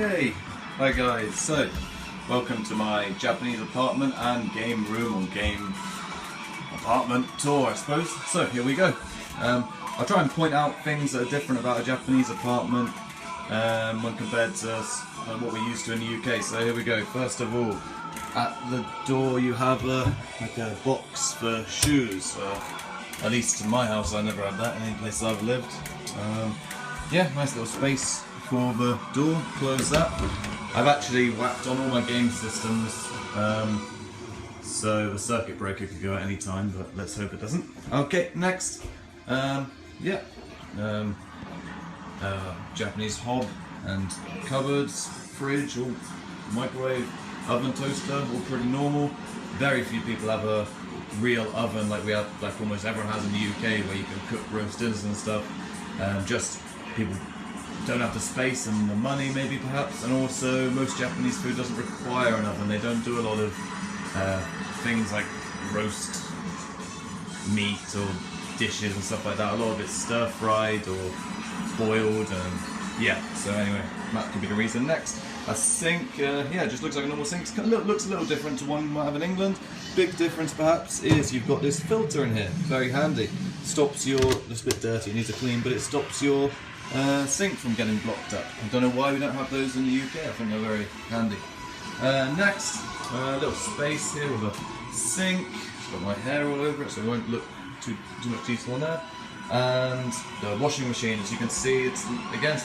Okay, hi guys, so welcome to my Japanese apartment and game room, or game apartment tour I suppose. So here we go. I'll try and point out things that are different about a Japanese apartment when compared to what we're used to in the UK. So here we go. First of all, at the door you have like a box for shoes. At least in my house I never had that in any place I've lived. Yeah, nice little space for the door, close that. I've actually whacked on all my game systems, so the circuit breaker could go at any time, but let's hope it doesn't. Okay, next. Japanese hob and cupboards, fridge, all microwave, oven, toaster, all pretty normal. Very few people have a real oven like we have, like almost everyone has in the UK, where you can cook roast dinners and stuff. Just people don't have the space and the money, maybe perhaps, and also most Japanese food doesn't require an oven. They don't do a lot of things like roast meat or dishes and stuff like that. A lot of it's stir fried or boiled, and yeah. So anyway, that could be the reason. Next, a sink. Yeah, it just looks like a normal sink. Looks a little different to one you might have in England. Big difference perhaps is you've got this filter in here. Very handy. Stops your, it's a bit dirty, it needs a clean, but it stops your sink from getting blocked up. I don't know why we don't have those in the UK. I think they're very handy. Next, a little space here with a sink. It's got my hair all over it, so it won't look too much detail on there. And the washing machine, as you can see, it's a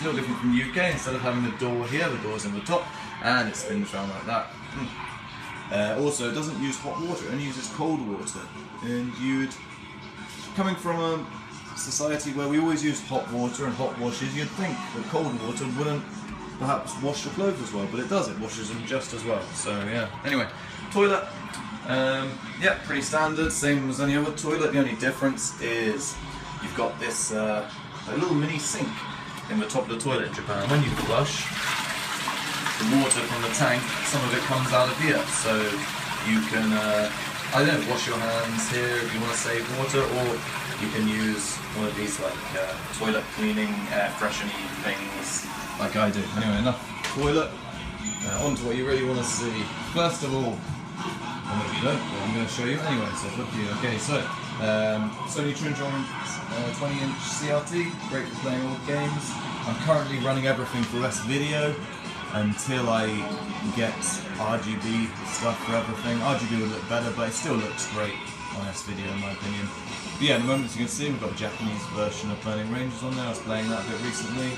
little different from the UK. Instead of having the door here, the door's in the top, and it spins around like that. Also, it doesn't use hot water; it only uses cold water. And coming from a society where we always use hot water and hot washes, you'd think that cold water wouldn't perhaps wash your clothes as well, but it does. It washes them just as well. So yeah. Anyway, toilet. Yeah, pretty standard, same as any other toilet. The only difference is you've got this a little mini sink in the top of the toilet in Japan. When you flush, the water from the tank, some of it comes out of here, so you can I don't know, wash your hands here if you want to save water, or you can use one of these like toilet cleaning, air freshening things like I do. Anyway, enough toilet. On to what you really want to see. First of all, or maybe you don't, but I'm going to show you anyway, so it's up to you. Okay, so Sony Trinitron 20-inch CRT, great for playing old games. I'm currently running everything for S-Video until I get RGB stuff for everything. RGB would look better, but it still looks great on S-Video in my opinion. But yeah, at the moment, as you can see, we've got a Japanese version of Burning Rangers on there. I was playing that a bit recently.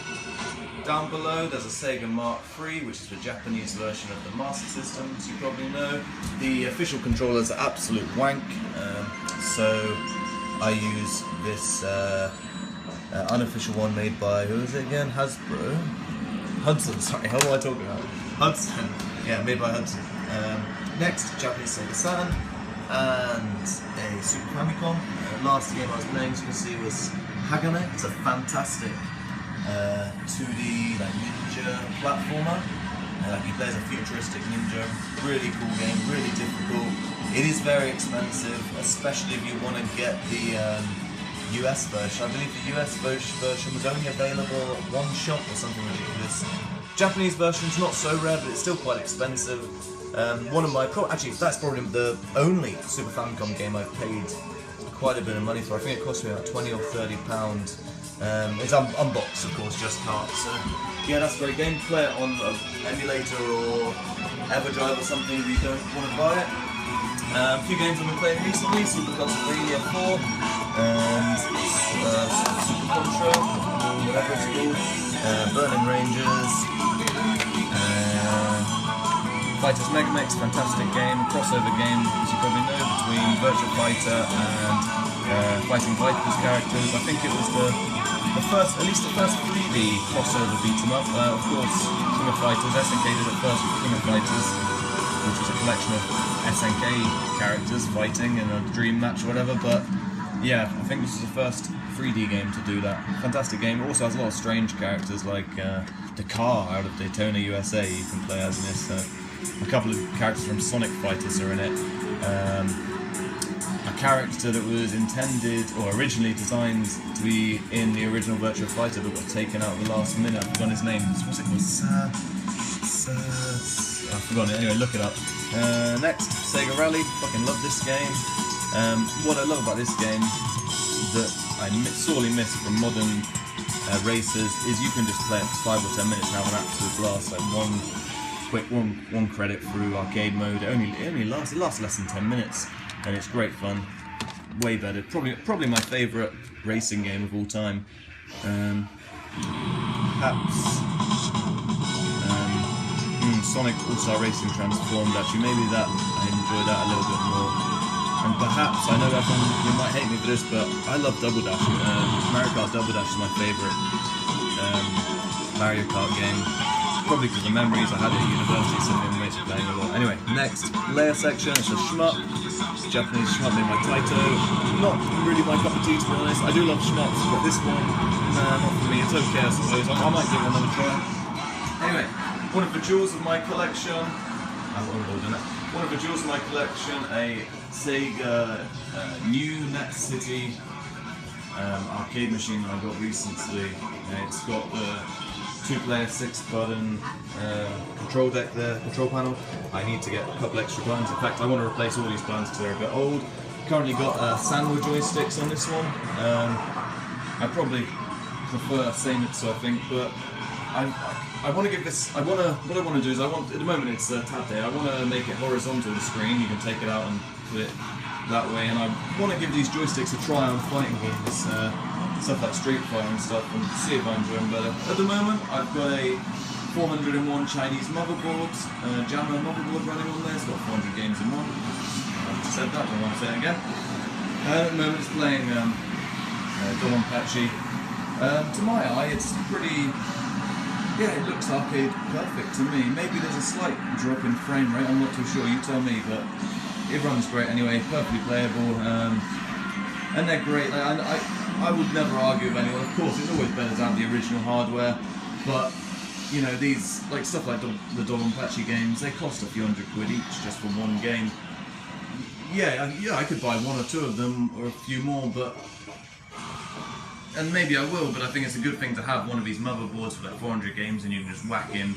Down below there's a Sega Mark III, which is the Japanese version of the Master System, as you probably know. The official controllers are absolute wank, so I use this unofficial one made by, who is it again? Hudson, sorry, how do I talk about? Hudson, yeah, made by Hudson. Next, Japanese Sega Saturn and a Super Famicom. Last game I was playing, as you can see, was Hagame. It's a fantastic 2D like ninja platformer. He plays a futuristic ninja. Really cool game, really difficult. It is very expensive, especially if you want to get the US version. I believe the US version was only available at one shop or something ridiculous. Japanese version's not so rare, but it's still quite expensive. One of my, actually that's probably the only Super Famicom game I've paid quite a bit of money for. I think it cost me about £20 or £30. It's Unboxed, of course, just cards. So yeah, that's a great game. Play it on an emulator or EverDrive or something if you don't want to buy it. A few games I've been playing recently: Super Castlevania 4 and Super Contra, whatever it's called, Burning Rangers, Fighters Mega Mix, fantastic game, crossover game, as you probably know, between Virtua Fighter and Fighting Vipers characters. I think it was the first 3D crossover beat 'em up. Of course, King of Fighters, SNK did it first with King of Fighters, which was a collection of SNK characters fighting in a dream match or whatever, but yeah, I think this is the first 3D game to do that. Fantastic game. It also has a lot of strange characters like Dakar out of Daytona, USA, you can play as in this. A couple of characters from Sonic Fighters are in it. A character that was intended, or originally designed to be in the original Virtua Fighter but got taken out at the last minute. I've forgotten his name. Was it I've forgotten it. Anyway, look it up. Next, Sega Rally. Fucking love this game. What I love about this game that I sorely miss from modern racers is you can just play it for 5 or 10 minutes and have an absolute blast. Like one credit through arcade mode. It lasts less than 10 minutes, and it's great fun. Way better. Probably my favourite racing game of all time. Perhaps Sonic All-Star Racing Transformed. Actually, maybe that I enjoy that a little bit more. And perhaps, I know everyone you might hate me for this, but I love Double Dash. Mario Kart Double Dash is my favourite Mario Kart game. Probably because of the memories I had at university, sitting in mates playing a lot. Anyway, next layer section. It's a shmup. Japanese shmup named my Taito. Not really my cup of tea, to be honest. I do love shmups, but this one, nah, not for me. It's okay, I suppose. I might give it another try. Anyway, one of the jewels of my collection. One of the jewels of my collection, a Sega new Net City arcade machine that I got recently. It's got the 2-player 6-button control deck there, control panel. I need to get a couple extra buttons. In fact, I want to replace all these buttons because they're a bit old. Currently got Sandwich joysticks on this one. I probably prefer Seimitsu, I think, but I want to give this. What I want to do is at the moment it's tab day. I want to make it horizontal the screen. You can take it out and put it that way, and I want to give these joysticks a try on fighting games, stuff like Street Fighter and stuff, and see if I enjoy them better. At the moment, I've got a 401 Chinese motherboard, JAMA motherboard running on there. It's got 400 games in one. I've just said that, but I want to say it again. At the moment, it's playing Donpachi. To my eye, it's pretty. Yeah, it looks arcade perfect to me. Maybe there's a slight drop in frame rate, I'm not too sure, you tell me, but it runs great anyway, perfectly playable, and they're great. I would never argue with anyone. Of course, it's always better to have the original hardware, but, you know, these, like stuff like the Donpachi games, they cost a few £100 each just for one game. Yeah, I could buy one or two of them, or a few more, but... And maybe I will, but I think it's a good thing to have one of these motherboards for like 400 games, and you can just whack in,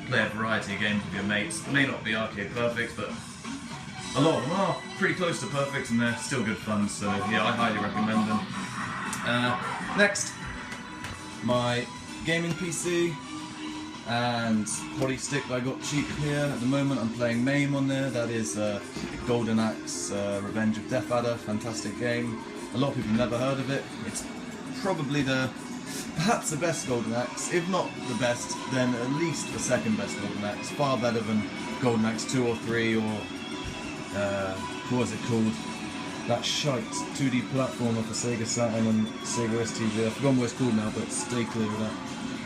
play a variety of games with your mates. It may not be arcade perfect, but a lot of them are pretty close to perfect, and they're still good fun, so yeah, I highly recommend them. Next, my gaming PC and body stick that I got cheap here. At the moment I'm playing MAME on there. That is Golden Axe Revenge of Death Adder, fantastic game. A lot of people have never heard of it. It's probably perhaps the best Golden Axe, if not the best, then at least the second best Golden Axe. Far better than Golden Axe 2 or 3 or what was it called? That shite 2D platformer for Sega Saturn and Sega TV. I've forgotten what it's called now, but stay clear of that.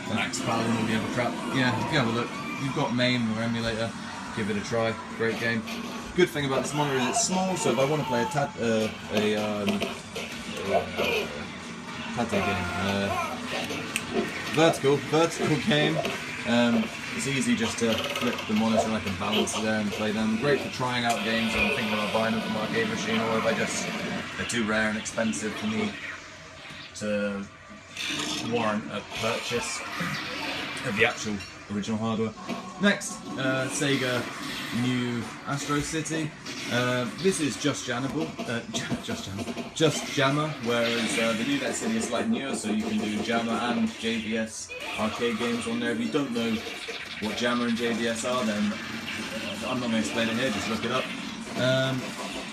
And Axe Pal and all the other crap. Yeah, if you have a look, you've got MAME or emulator, give it a try. Great game. Good thing about this monitor is it's small, so if I want to play vertical game. It's easy just to flip the monitor and I can balance it there and play them. Great for trying out games and thinking about buying them from an arcade machine, or if they're too rare and expensive for me to warrant a purchase of the actual original hardware. Next, Sega new Astro City. This is just jammable, just JAMA, whereas the new Net City is slightly newer, so you can do JAMA and JVS arcade games on there. If you don't know what JAMA and JVS are, then I'm not going to explain it here, just look it up.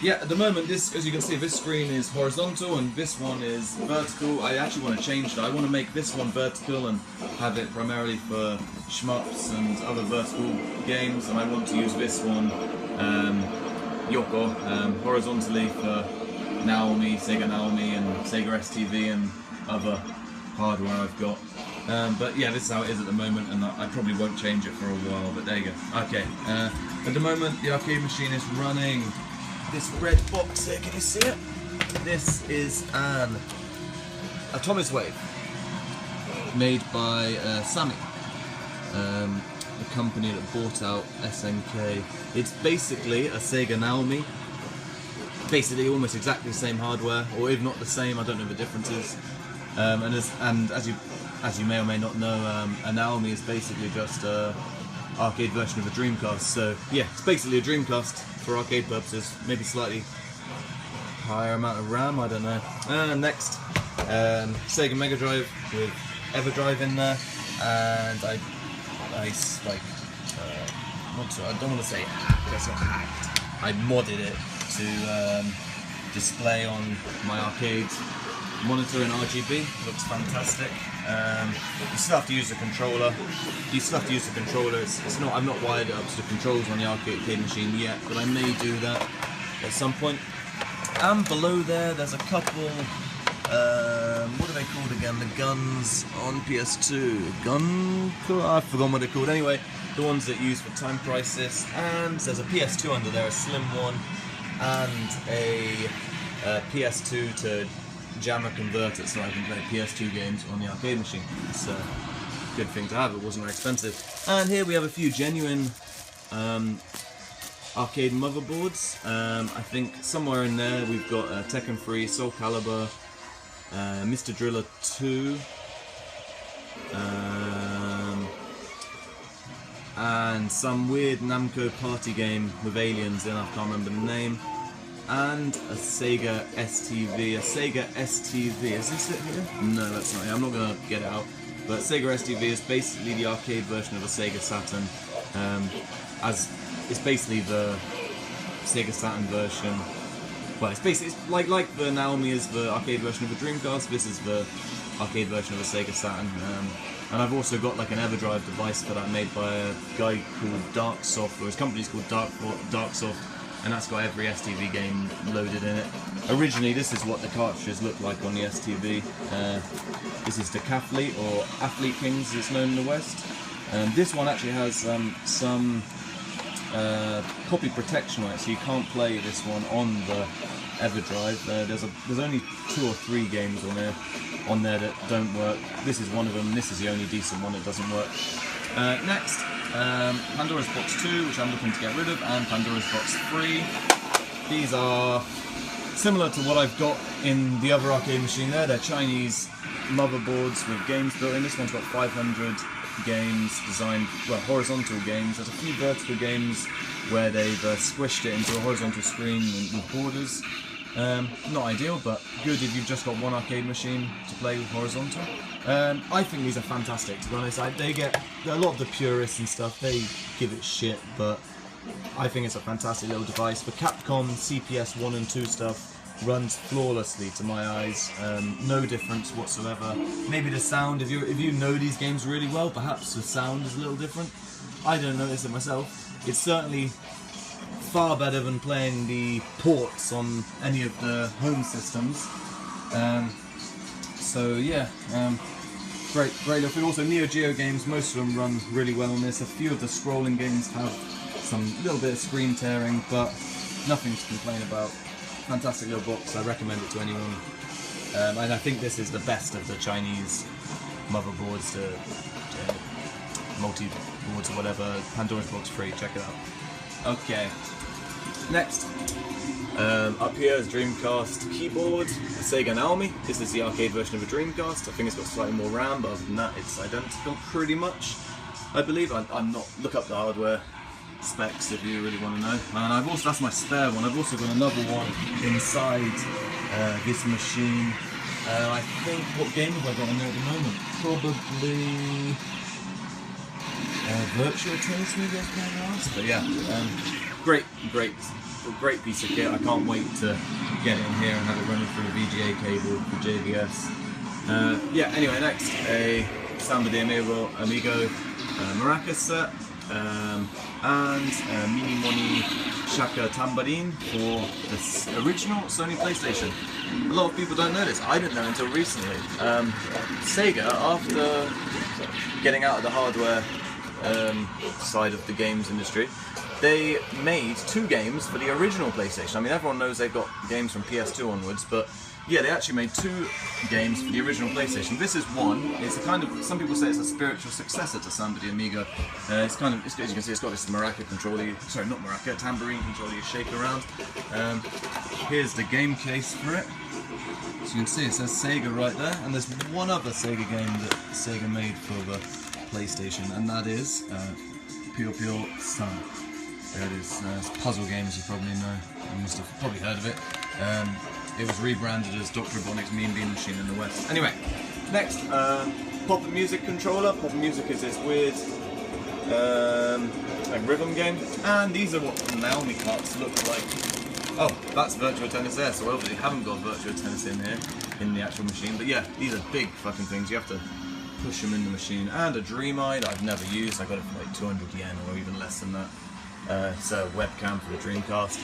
Yeah, at the moment, this, as you can see, this screen is horizontal and this one is vertical. I actually want to change that. I want to make this one vertical and have it primarily for shmups and other vertical games, and I want to use this one, Yoko, horizontally for Naomi, Sega Naomi and Sega STV and other hardware I've got. But yeah, this is how it is at the moment, and I probably won't change it for a while, but there you go. Okay, at the moment the arcade machine is running this red box here, can you see it? This is an Atomic Wave, made by Sammy, the company that bought out SNK. It's basically a Sega Naomi, basically almost exactly the same hardware, or if not the same, I don't know the differences. And as you may or may not know, a Naomi is basically just a arcade version of a Dreamcast. So yeah, it's basically a Dreamcast for arcade purposes, maybe slightly higher amount of RAM, I don't know. Next, Sega Mega Drive with EverDrive in there, and I don't want to say hacked, that's not hacked. I modded it to display on my arcade monitor in RGB. It looks fantastic. You still have to use the controller. It's not. I'm not wired it up to the controls on the arcade machine yet, but I may do that at some point. And below there's a couple. What are they called again? The guns on PS2. I've forgotten what they're called. Anyway, the ones that use for Time Crisis. And there's a PS2 under there, a slim one, and a PS2 to jammer converter, so I can play PS2 games on the arcade machine. It's a good thing to have. It wasn't very expensive. And here we have a few genuine arcade motherboards. I think somewhere in there we've got Tekken 3, Soul Calibur, Mr. Driller 2, and some weird Namco party game with aliens in, I can't remember the name, and a Sega STV. A Sega STV, is this it here? No, that's not it, I'm not going to get it out. But Sega STV is basically the arcade version of a Sega Saturn. It's basically the Sega Saturn version. Well, it's like the Naomi is the arcade version of a Dreamcast. This is the arcade version of a Sega Saturn. And I've also got like an EverDrive device for that, made by a guy called Darksoft, or his company's called Darksoft, and that's got every STV game loaded in it. Originally, this is what the cartridges look like on the STV. This is Decathlete, or Athlete Kings as it's known in the West. This one actually has some copy protection on it, so you can't play this one on the EverDrive. There's only 2 or 3 games on there that don't work. This is one of them. This is the only decent one that doesn't work. Next, Pandora's Box 2, which I'm looking to get rid of, and Pandora's Box 3. These are similar to what I've got in the other arcade machine there. They're Chinese motherboards with games built in. This one's got 500 games designed, well, horizontal games. There's a few vertical games where they've squished it into a horizontal screen with borders. Not ideal, but good if you've just got one arcade machine to play with horizontal. I think these are fantastic, to be honest. They get a lot of the purists and stuff, they give it shit, but I think it's a fantastic little device. For Capcom CPS 1 and 2 stuff, runs flawlessly to my eyes. No difference whatsoever. Maybe the sound, if you know these games really well, perhaps the sound is a little different. I don't notice it myself. It's certainly far better than playing the ports on any of the home systems. So yeah, great little thing. Also, Neo Geo games, most of them run really well on this. A few of the scrolling games have some little bit of screen tearing, but nothing to complain about. Fantastic little box, I recommend it to anyone. And I think this is the best of the Chinese motherboards, multi-boards or whatever. Pandora's Box 3, check it out. Okay, next. Up here is Dreamcast keyboard, a Sega Naomi. This is the arcade version of a Dreamcast. I think it's got slightly more RAM, but other than that it's identical pretty much, I believe. I'm not, look up the hardware specs if you really want to know. And I've also, that's my spare one, I've also got another one inside this machine. I think, what game have I got in there at the moment? Probably Virtual Tennis, maybe I was playing last. But yeah, great piece of kit. I can't wait to get it in here and have it running through a VGA cable for JBS. Yeah, anyway, next, a Samba de Amigo Maracas set. And Mini Moni Shaka Tambourine for the original Sony PlayStation. A lot of people don't know this. I didn't know until recently. Sega, after getting out of the hardware side of the games industry, they made 2 games for the original PlayStation. I mean, everyone knows they've got games from PS2 onwards, but yeah, they actually made 2 games for the original PlayStation. This is one. It's a kind of, some people say it's a spiritual successor to Samba de Amigo. It's kind of, as you can see, it's got this maraca controller, sorry, not maraca, tambourine controller you shake around. Here's the game case for it. So you can see it says Sega right there, and there's one other Sega game that Sega made for the PlayStation, and that is Pure Sun. There it is. It's a puzzle game, as you probably know. You must have probably heard of it. It was rebranded as Dr. Robotnik's Mean Bean Machine in the West. Anyway, next, Pop and Music controller. Pop and Music is this weird like rhythm game, and these are what Naomi carts look like. Oh, that's Virtua Tennis there, so I obviously haven't got Virtua Tennis in here, in the actual machine, but yeah, these are big fucking things. You have to push them in the machine. And a Dreameye that I've never used. I got it for like 200 yen or even less than that. It's a webcam for the Dreamcast.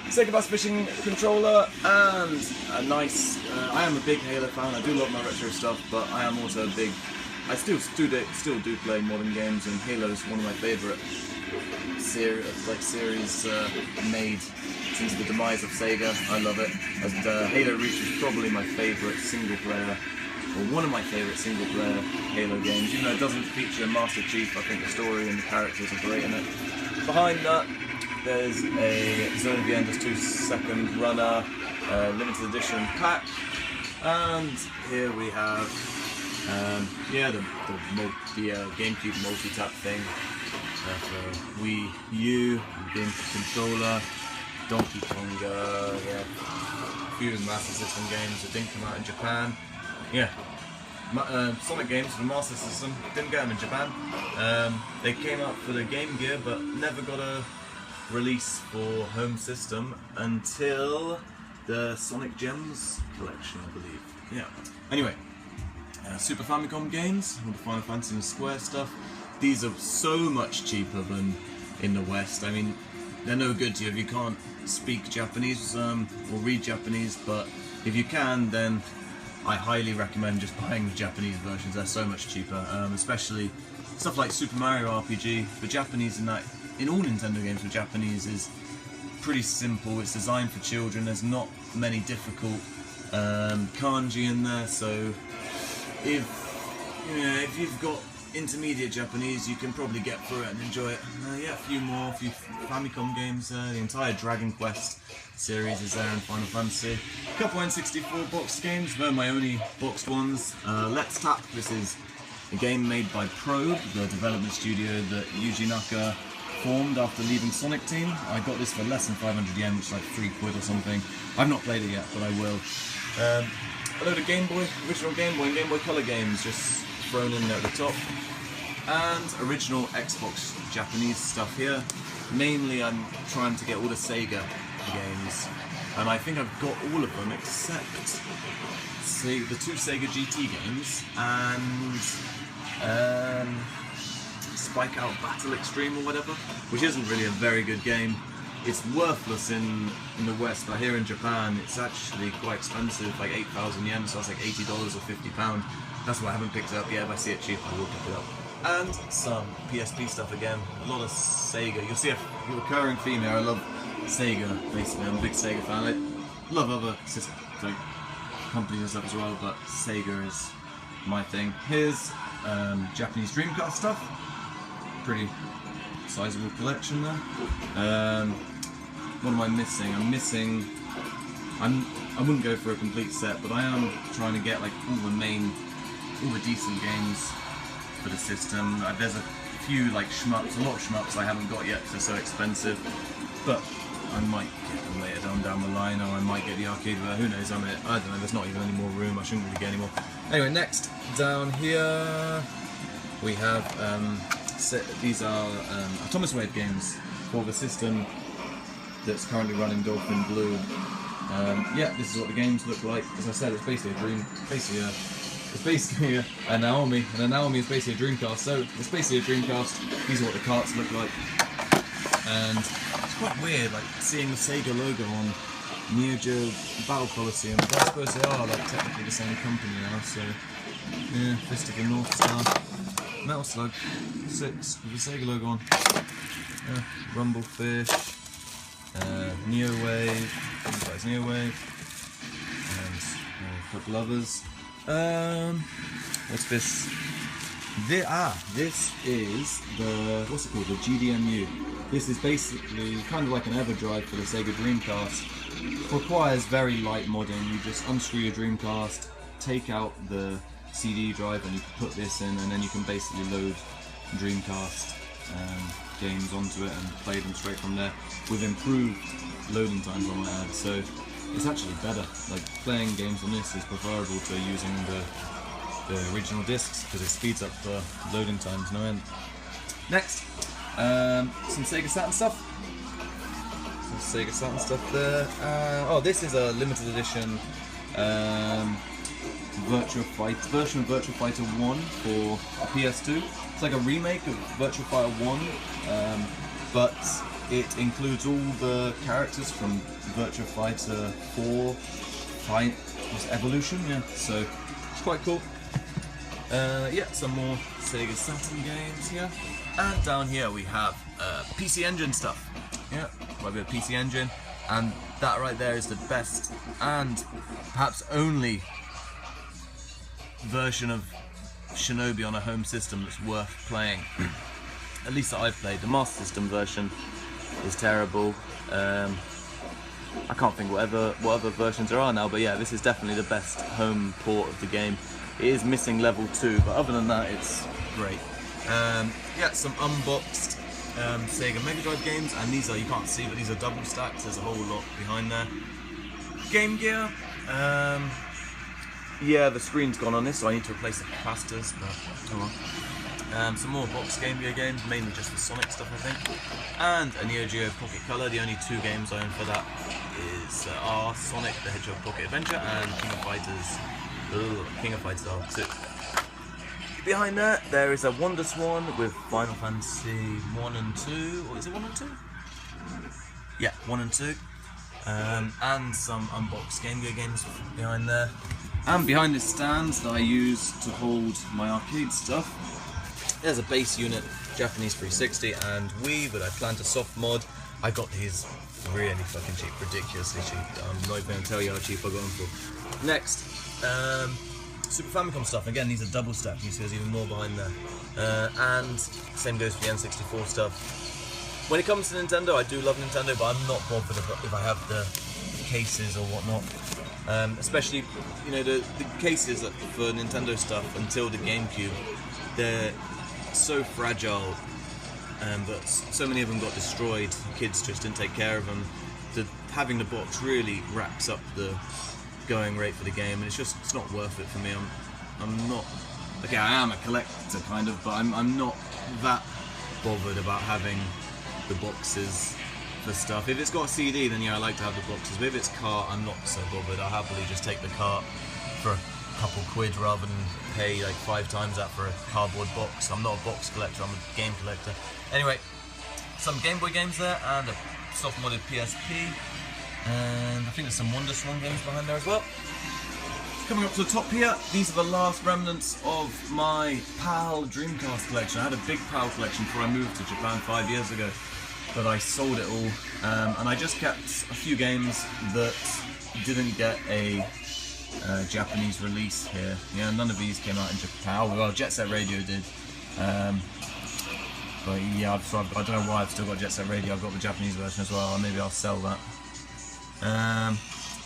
Sega Bass Fishing controller, and a nice. I am a big Halo fan. I do love my retro stuff, but I am also a big. I still do play modern games, and Halo's one of my favourite series made since the demise of Sega. I love it. And Halo Reach is probably my favourite single player, or one of my favourite single player Halo games. Even though it doesn't feature Master Chief, I think the story and the characters are great in it. Behind that, there's a Zone of the Enders 2-second runner, limited edition pack, and here we have the GameCube multi-tap thing for Wii U, game controller, Donkey Konga, a few Master System games that didn't come out in Japan. Yeah, Sonic games for the Master System, didn't get them in Japan. They came out for the Game Gear, but never got a release for home system until the Sonic Gems collection, I believe. Yeah. Anyway, Super Famicom games, all the Final Fantasy and Square stuff. These are so much cheaper than in the West. I mean, they're no good to you if you can't speak Japanese or read Japanese, but if you can, then I highly recommend just buying the Japanese versions. They're so much cheaper, especially stuff like Super Mario RPG. The Japanese in all Nintendo games with Japanese is pretty simple. It's designed for children. There's not many difficult kanji in there, so if you've got intermediate Japanese, you can probably get through it and enjoy it. Yeah, a few Famicom games. The entire Dragon Quest series is there in Final Fantasy. A couple N64 boxed games. They're my only boxed ones. Let's Tap. This is a game made by Probe, the development studio that Yuji Naka formed after leaving Sonic Team. I got this for less than 500 yen, which is like £3 or something. I've not played it yet, but I will. A load of Game Boy, original Game Boy and Game Boy Color games just thrown in there at the top. And original Xbox Japanese stuff here. Mainly I'm trying to get all the Sega games. And I think I've got all of them except the 2 Sega GT games and Spike Out Battle Extreme or whatever, which isn't really a very good game. It's worthless in the West, but here in Japan it's actually quite expensive, like 8,000 yen, so that's like $80 or £50. That's why I haven't picked it up yet. If I see it cheap, I will pick it up. And some PSP stuff again, a lot of Sega. You'll see a recurring theme here. I love Sega, basically. I'm a big Sega fan. I love other companies and stuff as well, but Sega is my thing. Here's Japanese Dreamcast stuff. Pretty sizable collection there. What am I missing? I wouldn't go for a complete set, but I am trying to get like all the decent games for the system. There's a few like shmups, a lot of shmups I haven't got yet because they're so expensive, but I might get them later down the line, or I might get the arcade version. Who knows? I don't know. There's not even any more room. I shouldn't really get any more. Anyway, next down here we have these are Atomic Wave games for the system that's currently running Dolphin Blue. Yeah, this is what the games look like. As I said, it's basically a Naomi, and a Naomi is basically a Dreamcast. So it's basically a Dreamcast. These are what the carts look like, and it's quite weird, like seeing the Sega logo on Neo Geo Battle Coliseum. I suppose they are like technically the same company now. So yeah, Fist of the North Star, Metal Slug 6 with the Sega logo on. Yeah, Rumblefish, Neo Wave, Neo Wave, and a couple others. What's this? This is what's it called? The GDMU. This is basically kind of like an EverDrive for the Sega Dreamcast. Requires very light modding. You just unscrew your Dreamcast, take out the CD drive, and you put this in, and then you can basically load Dreamcast games onto it and play them straight from there with improved loading times, I might add. So it's actually better. Like, playing games on this is preferable to using the original discs because it speeds up the loading times no end. Next, some Sega Saturn stuff. Sega Saturn stuff there. Oh, this is a limited edition version of Virtua Fighter 1 for PS2. It's like a remake of Virtua Fighter 1, but it includes all the characters from Virtua Fighter 4 Evolution, yeah, so it's quite cool. Yeah, some more Sega Saturn games here. And down here we have PC Engine stuff. Yeah, quite a bit of PC Engine, and that right there is the best and perhaps only version of Shinobi on a home system that's worth playing. At least that I've played. The Master System version is terrible. I can't think what other versions there are now, but yeah, this is definitely the best home port of the game. It is missing level 2, but other than that, it's great. Yeah, some Unboxed Sega Mega Drive games, and these are, you can't see, but these are double stacks. There's a whole lot behind there. Game Gear. Yeah, the screen's gone on this, so I need to replace the capacitors, but oh well. Some more box Game Gear games, mainly just the Sonic stuff, I think. And a Neo Geo Pocket Color. The only 2 games I own for that are Sonic the Hedgehog Pocket Adventure and King of Fighters R2. Behind there is a Wonder Swan with Final Fantasy 1 and 2, or is it 1 and 2? Yeah, 1 and 2. And some Unboxed Game Gear games behind there. And behind this stand that I use to hold my arcade stuff, there's a base unit, Japanese 360 and Wii, but I plan to soft mod. I got these really fucking cheap, ridiculously cheap. I'm not even going to tell you how cheap I got them for. Next, Super Famicom stuff. Again, these are double stacked. You see there's even more behind there. And same goes for the N64 stuff. When it comes to Nintendo, I do love Nintendo, but I'm not bothered if I have the cases or whatnot. Especially, you know, the cases for Nintendo stuff until the GameCube, they're so fragile, that so many of them got destroyed. Kids just didn't take care of them. Having the box really racks up the going rate for the game, and it's not worth it for me. I'm not, okay, I am a collector kind of, but I'm not that bothered about having the boxes for stuff. If it's got a CD, then yeah, I like to have the boxes, but if it's cart, I'm not so bothered. I'll happily just take the cart for a couple quid rather than pay like 5 times that for a cardboard box. I'm not a box collector, I'm a game collector. Anyway, some Game Boy games there, and a soft modded PSP, and I think there's some Wonder Swan games behind there as well. Coming up to the top here, these are the last remnants of my PAL Dreamcast collection. I had a big PAL collection before I moved to Japan 5 years ago, but I sold it all, and I just kept a few games that didn't get a Japanese release here. Yeah, none of these came out in Japan. Well, Jet Set Radio did, but yeah, I don't know why I've still got Jet Set Radio. I've got the Japanese version as well, and maybe I'll sell that.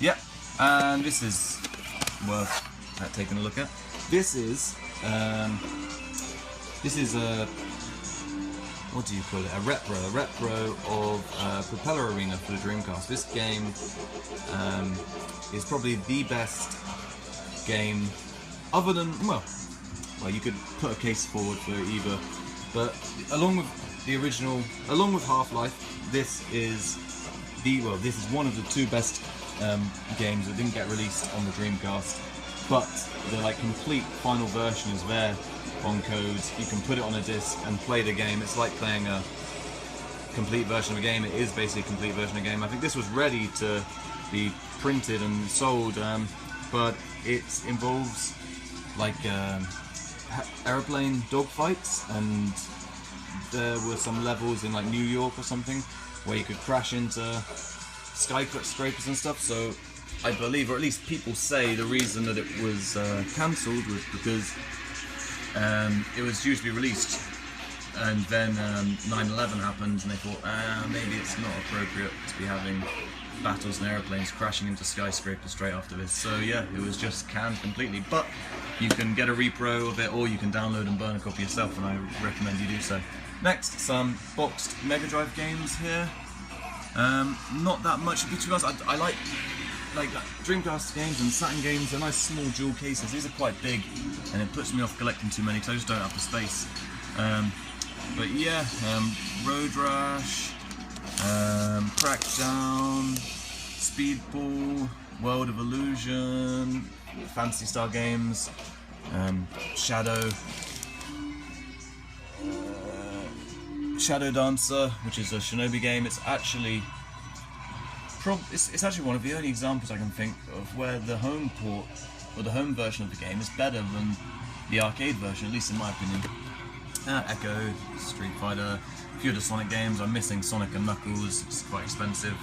Yeah, and this is worth taking a look at. This is a, what do you call it? A repro of Propeller Arena for the Dreamcast. This game is probably the best game, other than, well, you could put a case forward for either, but along with the original, along with Half-Life, this is one of the 2 best games that didn't get released on the Dreamcast, but the like complete final version is there on codes. You can put it on a disc and play the game. It's like playing a complete version of a game. It is basically a complete version of a game. I think this was ready to be printed and sold, but it involves like airplane dogfights, and there were some levels in like New York or something where you could crash into skyscrapers and stuff. So I believe, or at least people say, the reason that it was cancelled was because it was due to be released, and then 9/11 happened, and they thought, maybe it's not appropriate to be having battles and airplanes crashing into skyscrapers straight after this. So yeah, it was just canned completely. But you can get a repro of it, or you can download and burn a copy yourself, and I recommend you do so. Next, some boxed Mega Drive games here. Not that much, to be honest. I like Dreamcast games and Saturn games. They're nice small jewel cases. These are quite big, and it puts me off collecting too many because I just don't have the space. But yeah, Road Rash, Crackdown, Speedball, World of Illusion, Fantasy Star Games, Shadow Dancer, which is a Shinobi game. It's actually one of the only examples I can think of where the home port or the home version of the game is better than the arcade version, at least in my opinion. Echo, Street Fighter, a few of the Sonic games. I'm missing Sonic and Knuckles. It's quite expensive.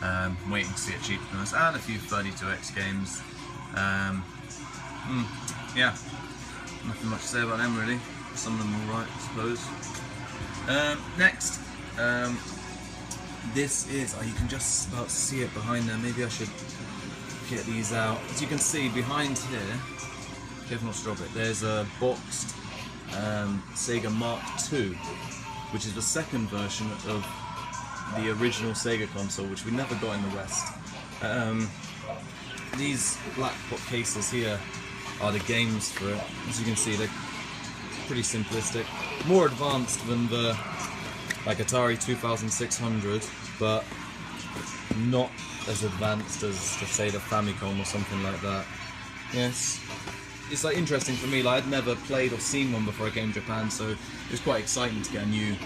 I'm waiting to see it cheap, and a few 32X games. Yeah, nothing much to say about them really. Some of them are alright, I suppose. Next, this is, you can just about see it behind there. Maybe I should get these out. As you can see behind here, careful not to drop it, there's a boxed Sega Mark II, which is the second version of the original Sega console, which we never got in the West. These black box cases here are the games for it. As you can see, they're pretty simplistic, more advanced than the Atari 2600, but not as advanced as, say, the Famicom or something like that. Yes, it's interesting for me. I'd never played or seen one before I came to Japan, so it was quite exciting to get a new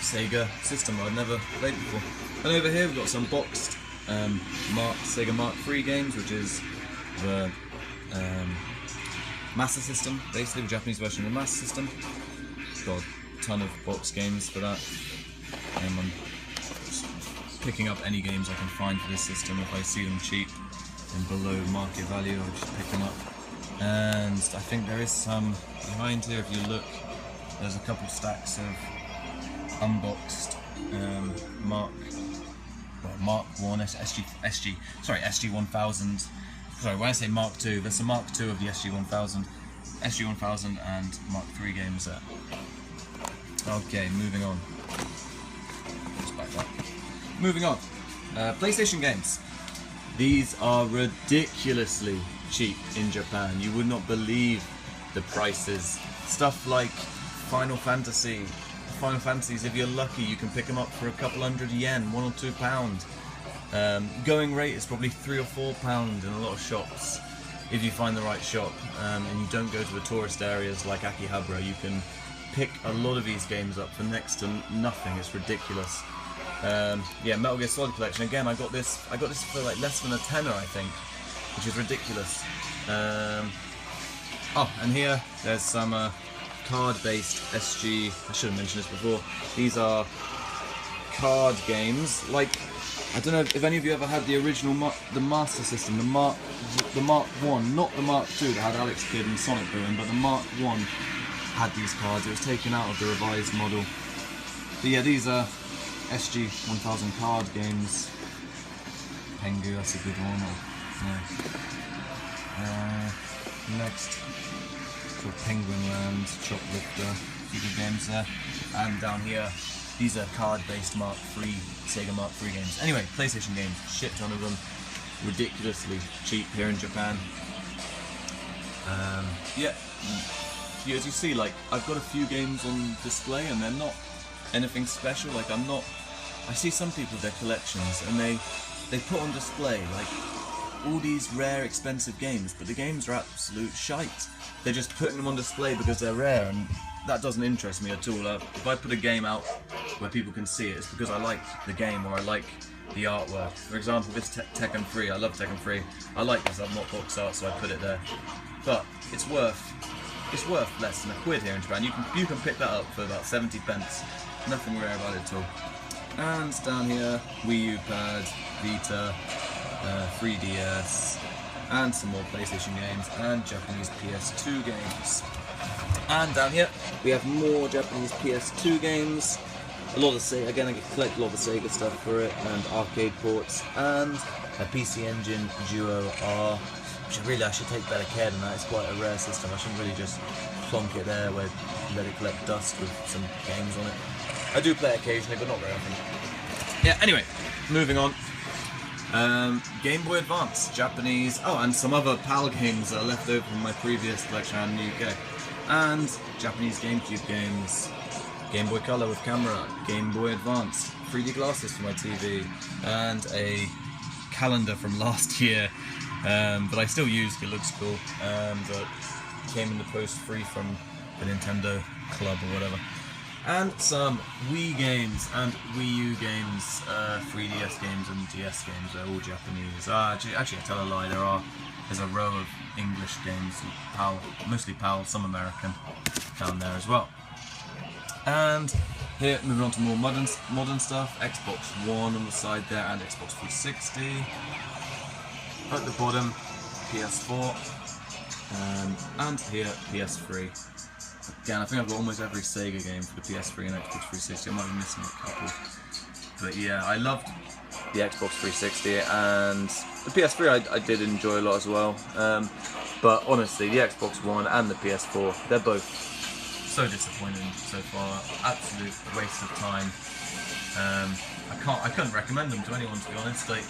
Sega system I'd never played before. And over here we've got some boxed Sega Mark III games, which is the Master System, basically the Japanese version of the Master System. Got a ton of box games for that. I'm picking up any games I can find for this system. If I see them cheap and below market value, I'll just pick them up. And I think there is some behind here. If you look, there's a couple stacks of Unboxed Mark 1 SG-1000. Sorry, when I say Mark II, there's a Mark II of the SG-1000 and Mark III games there. Okay, moving on. Just back up. Moving on. PlayStation games. These are ridiculously cheap in Japan. You would not believe the prices. Stuff like Final Fantasies, if you're lucky, you can pick them up for a couple hundred yen, £1 or £2. Going rate is probably £3 or £4 in a lot of shops, if you find the right shop, and you don't go to the tourist areas like Akihabara. You can pick a lot of these games up for next to nothing. It's ridiculous. Yeah, Metal Gear Solid Collection. Again, I got this for less than a tenner, I think, which is ridiculous. Oh, and here there's some card-based SG. I should have mentioned this before. These are card games. I don't know if any of you ever had the original the Master System, the Mark 1, not the Mark II that had Alex Kidd and Sonic Boom, but the Mark 1 had these cards. It was taken out of the revised model. But yeah, these are SG-1000 card games. Pengu, that's a good one. Yeah. Next, Penguin Land, Choplifter, a few good games there. And down here, these are card-based Mark III, Sega Mark III games. Anyway, PlayStation games, shit ton of them, ridiculously cheap here in Japan. Yeah, as you see, I've got a few games on display, and they're not anything special. I see some people with their collections, and they put on display all these rare, expensive games, but the games are absolute shite. They're just putting them on display because they're rare, and that doesn't interest me at all. If I put a game out where people can see it, it's because I like the game or I like the artwork. For example, this Tekken 3, I love Tekken 3. I like this box art, so I put it there. But it's worth less than £1 here in Japan. You can pick that up for about 70 pence. Nothing rare about it at all. And down here, Wii U pad, Vita, 3DS, and some more PlayStation games and Japanese PS2 games. And down here we have more Japanese PS2 games. A lot of Sega, again I collect a lot of the Sega stuff for it, and arcade ports, and a PC Engine Duo R, which I should take better care than that. It's quite a rare system. I shouldn't really just plonk it there where you let it collect dust with some games on it. I do play it occasionally, but not very often. Yeah, anyway, moving on. Game Boy Advance, Japanese, and some other PAL games that are left over from my previous collection in the UK. And Japanese GameCube games, Game Boy Color with camera, Game Boy Advance, 3D glasses for my TV, and a calendar from last year, but I still used, it looks cool, that came in the post free from the Nintendo Club or whatever. And some Wii games and Wii U games, 3DS games and DS games, they're all Japanese. Actually I tell a lie, there's a row of English games, PAL, mostly PAL, some American, down there as well. And here, moving on to more modern stuff, Xbox One on the side there and Xbox 360. At the bottom, PS4, and here, PS3. Again, I think I've got almost every Sega game for the PS3 and Xbox 360. I might be missing a couple. But yeah, I loved the Xbox 360 and the PS3 I did enjoy a lot as well. But honestly, the Xbox One and the PS4, they're both so disappointing so far. Absolute waste of time. I couldn't recommend them to anyone, to be honest. Like,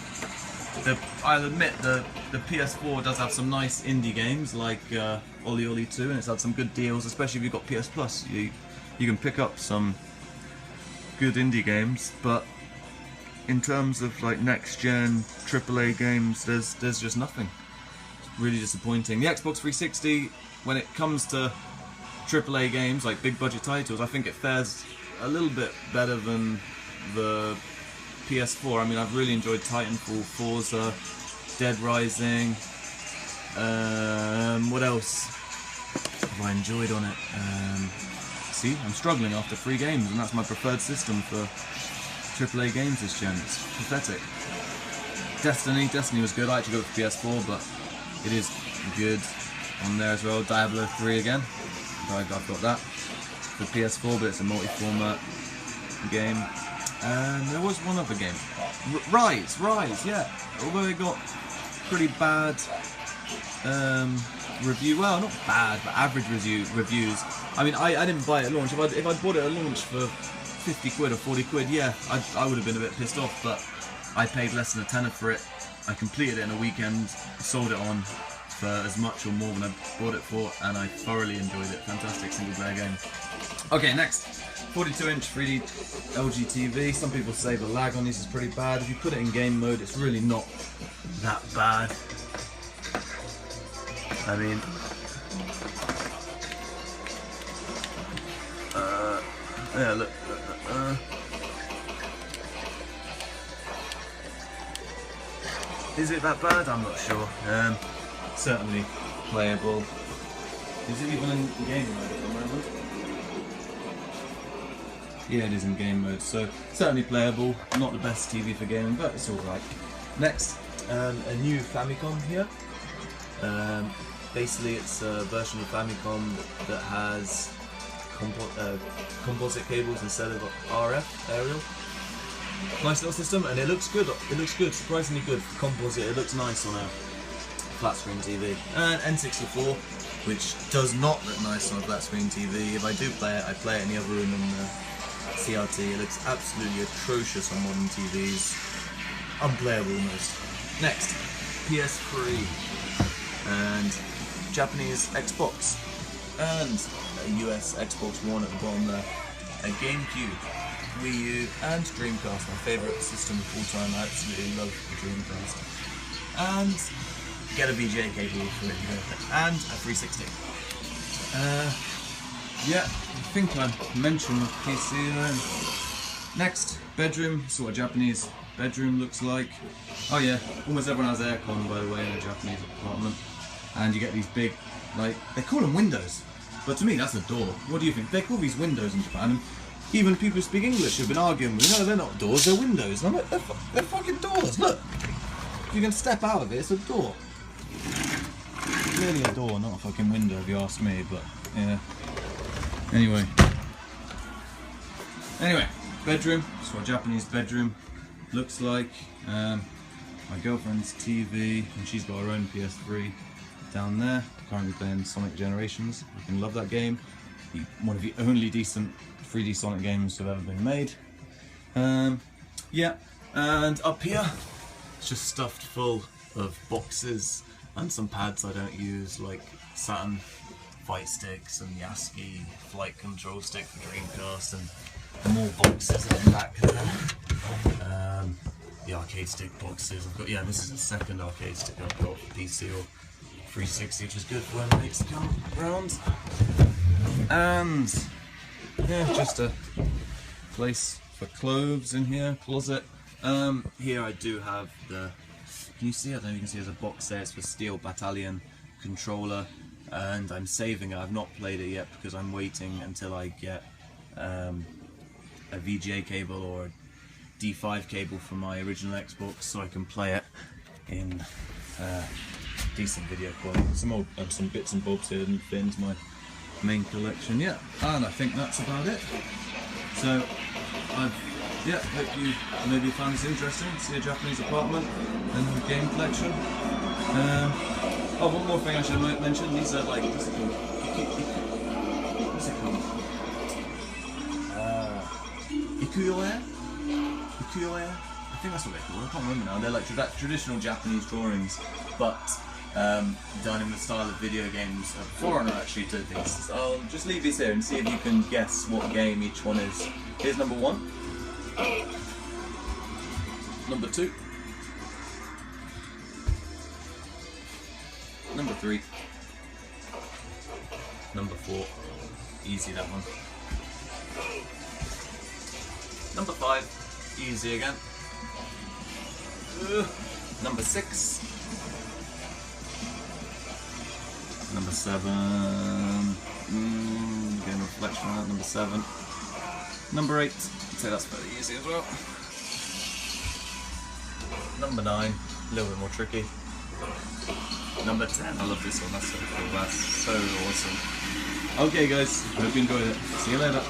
I'll admit the PS4 does have some nice indie games like Oli Oli 2, and it's had some good deals, especially if you've got PS Plus. You can pick up some good indie games, but in terms of like next gen AAA games, there's just nothing. It's really disappointing. The Xbox 360, when it comes to AAA games like big budget titles, I think it fares a little bit better than the PS4. I mean, I've really enjoyed Titanfall, Forza, Dead Rising. What else have I enjoyed on it? See, I'm struggling after 3 games, and that's my preferred system for AAA games this gen. It's pathetic. Destiny was good. I actually got it for PS4, but it is good on there as well. Diablo 3 again. I've got that for PS4, but it's a multi-format game. And there was one other game, Rise, yeah. Although it got pretty bad review. Well, not bad, but average reviews. I mean, I didn't buy it at launch. If I'd bought it at launch for 50 quid or 40 quid, yeah, I would have been a bit pissed off. But I paid less than a tenner for it. I completed it in a weekend, sold it on for as much or more than I bought it for, and I thoroughly enjoyed it. Fantastic single player game. Okay, next. 42-inch 3D LG TV. Some people say the lag on this is pretty bad. If you put it in game mode, it's really not that bad. I mean, yeah, look. Is it that bad? I'm not sure. Certainly playable. Is it even in game mode at the moment? Yeah, it is in game mode, so certainly playable. Not the best TV for gaming, but it's alright. Next, a new Famicom here. Basically, it's a version of Famicom that has composite cables instead of RF aerial. Nice little system, and it looks good. It looks good, surprisingly good for composite. It looks nice on a flat screen TV. And N64, which does not look nice on a flat screen TV. If I do play it, I play it in the other room in the CRT. It looks absolutely atrocious on modern TVs. Unplayable almost. Next, PS3 and Japanese Xbox and a US Xbox One at the bottom there. A GameCube, Wii U and Dreamcast, my favourite system of all time. I absolutely love the Dreamcast. And get a VGA cable for it, and a 360. Yeah, I think I mentioned the PC then. Next, bedroom. This is what a Japanese bedroom looks like. Oh yeah, almost everyone has aircon, by the way, in a Japanese apartment. And you get these big, like, they call them windows, but to me that's a door. What do you think? They call these windows in Japan, and even people who speak English have been arguing with me. No, they're not doors, they're windows. And I'm like, they're fucking doors, look! You can step out of it, it's a door. Clearly a door, not a fucking window if you ask me, but yeah. Anyway, bedroom. That's what a Japanese bedroom looks like. My girlfriend's TV, and she's got her own PS3. down there. Currently playing Sonic Generations. You can love that game. One of the only decent 3D Sonic games to have ever been made. Yeah, and up here it's just stuffed full of boxes and some pads I don't use, like Saturn fight sticks and the ASCII flight control stick for Dreamcast, and more boxes in the back there. The arcade stick boxes. I've got, yeah, this is the second arcade stick I've got for PC or 360, which is good for when mates come round. And yeah, just a place for clothes in here, closet. Here I do have the, can you see? I don't know if you can see there's a box there. It's for Steel Battalion controller, and I'm saving it. I've not played it yet because I'm waiting until I get a VGA cable or a D5 cable from my original Xbox so I can play it in decent video quality. Some bits and bobs here and fit into my main collection. Yeah, and I think that's about it. So yeah, hope you maybe found this interesting. See a Japanese apartment and game collection. Oh, one more thing I should mention. These are like, what's it called? What's it called? Ikuyo-e? Ikuyo-e? I think that's what they're called. I can't remember now. They're like traditional Japanese drawings, but done in the style of video games. A foreigner actually did these. So I'll just leave these here and see if you can guess what game each one is. Here's number 1. Number 2. Number 3. Number 4. Easy, that one. Number 5. Easy again. Number 6. Number 7. Again, reflection on that. Number 7. Number 8. I'd say that's fairly easy as well. Number 9. A little bit more tricky. Number 10. I love this one. That's so cool. That's so awesome. Okay, guys. Hope you enjoyed it. See you later.